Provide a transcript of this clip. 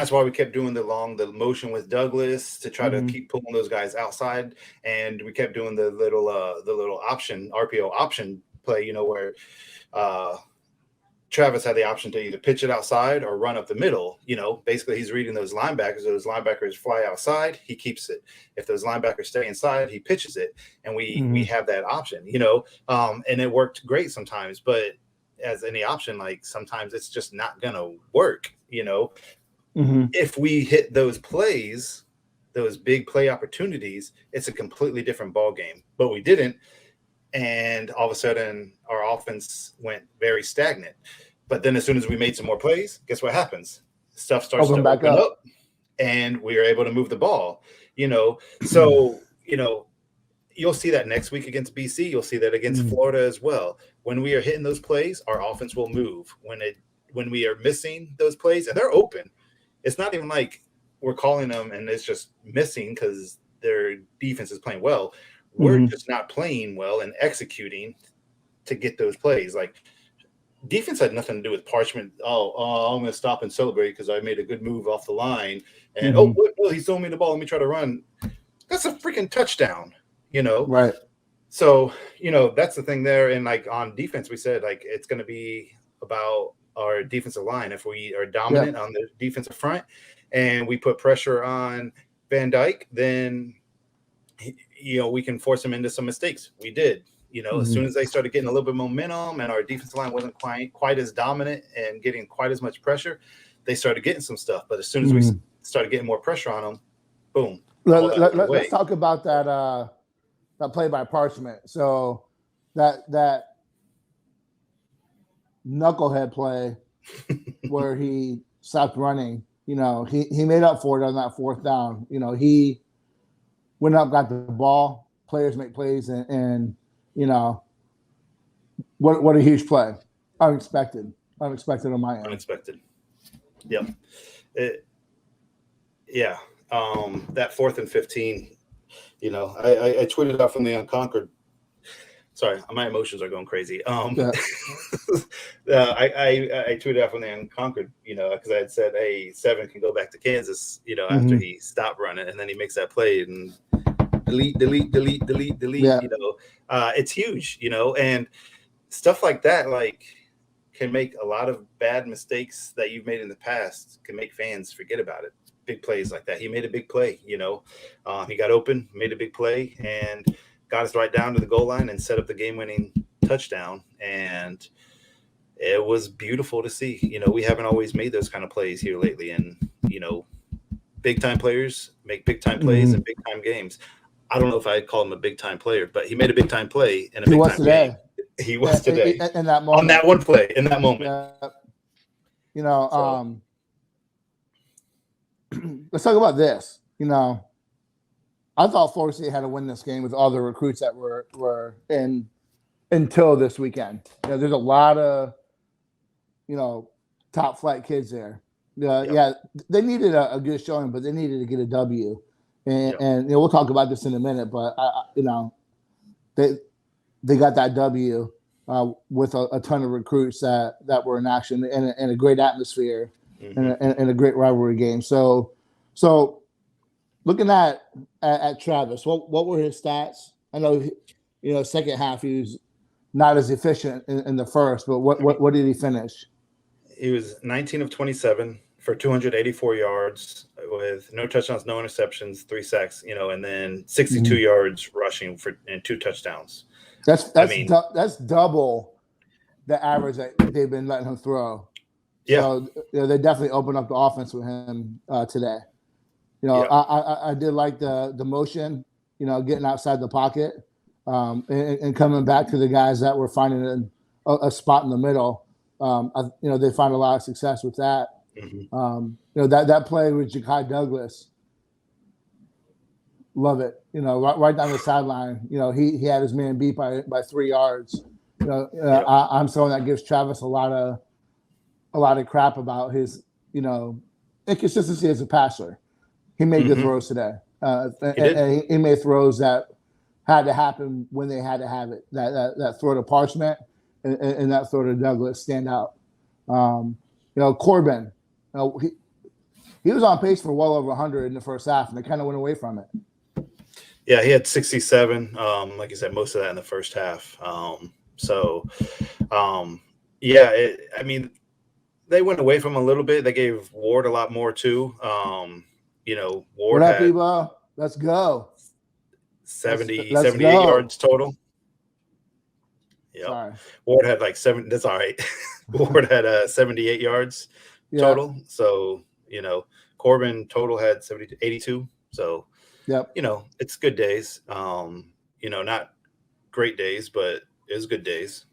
that's why we kept doing the motion with Douglas to try to keep pulling those guys outside, and we kept doing the little option RPO option play, where Travis had the option to either pitch it outside or run up the middle. Basically he's reading those linebackers. Those linebackers fly outside, he keeps it. If those linebackers stay inside, he pitches it, and we have that option. And it worked great sometimes, but as any option, like sometimes it's just not gonna work. If we hit those plays, those big play opportunities, it's a completely different ball game. But we didn't, and all of a sudden our offense went very stagnant. But then as soon as we made some more plays, guess what happens? Stuff starts to open up, and we are able to move the ball. So you'll see that next week against BC. You'll see that against Florida as well. When we are hitting those plays, our offense will move. When we are missing those plays, and they're open, it's not even like we're calling them and it's just missing because their defense is playing well. We're just not playing well and executing to get those plays. Like, defense had nothing to do with Parchment. I'm going to stop and celebrate because I made a good move off the line. And, he's throwing me the ball. Let me try to run. That's a freaking touchdown, Right. So, that's the thing there. And, like, on defense, we said, like, it's going to be about our defensive line. If we are dominant on the defensive front and we put pressure on Van Dyke, then, we can force him into some mistakes. We did. As soon as they started getting a little bit of momentum and our defensive line wasn't quite as dominant and getting quite as much pressure, they started getting some stuff. But as soon as we started getting more pressure on them, boom. Let's talk about that play by Parchment. So that knucklehead play where he stopped running, he made up for it on that fourth down. He went up, got the ball. Players make plays, and what a huge play. Unexpected on my end. Unexpected. Yep. That 4th and 15, I tweeted out from the Unconquered. Sorry, my emotions are going crazy. I tweeted out from the Unconquered, because I had said, hey, 7 can go back to Kansas, after he stopped running, and then he makes that play and delete. Yeah. It's huge, and stuff like that, like, can make a lot of bad mistakes that you've made in the past, can make fans forget about it. Big plays like that. He made a big play, he got open, made a big play, and got us right down to the goal line and set up the game-winning touchdown. And it was beautiful to see. We haven't always made those kind of plays here lately. And, big-time players make big-time plays in big-time games. I don't know if I'd call him a big-time player, but he made a big-time play in a big-time game. He was today. In that moment. On that one play, in that moment. Let's talk about this. I thought Florida State had to win this game with all the recruits that were in until this weekend. There's a lot of, top flight kids there. They needed a good showing, but they needed to get a W. And we'll talk about this in a minute, but they got that W with a ton of recruits that were in action and a great atmosphere and a great rivalry game. So looking at Travis, what were his stats? I know, second half he was not as efficient in the first, but what did he finish? He was 19 of 27 for 284 yards with no touchdowns, no interceptions, 3 sacks, and then 62 yards rushing and 2 touchdowns. That's double the average that they've been letting him throw. Yeah. So they definitely opened up the offense with him today. I did like the motion, getting outside the pocket and coming back to the guys that were finding a spot in the middle. They find a lot of success with that. That play with Ja'Kai Douglas, love it. Right down the sideline. He had his man beat by 3 yards. I'm someone that gives Travis a lot of crap about his inconsistency as a passer. He made good throws today. He made throws that had to happen when they had to have it. That throw to Parchment and that throw to Douglas stand out. Corbin, he was on pace for well over 100 in the first half, and they kind of went away from it. Yeah, he had 67. Like you said, most of that in the first half. Yeah, I mean, they went away from him a little bit. They gave Ward a lot more too. Ward What up, had Ebo? Let's go. 78 go. yards total. Yeah, Sorry. Ward had like 7. That's all right. Ward had 78 yards total. So Corbin total had 82. So it's good days. Not great days, but it's good days.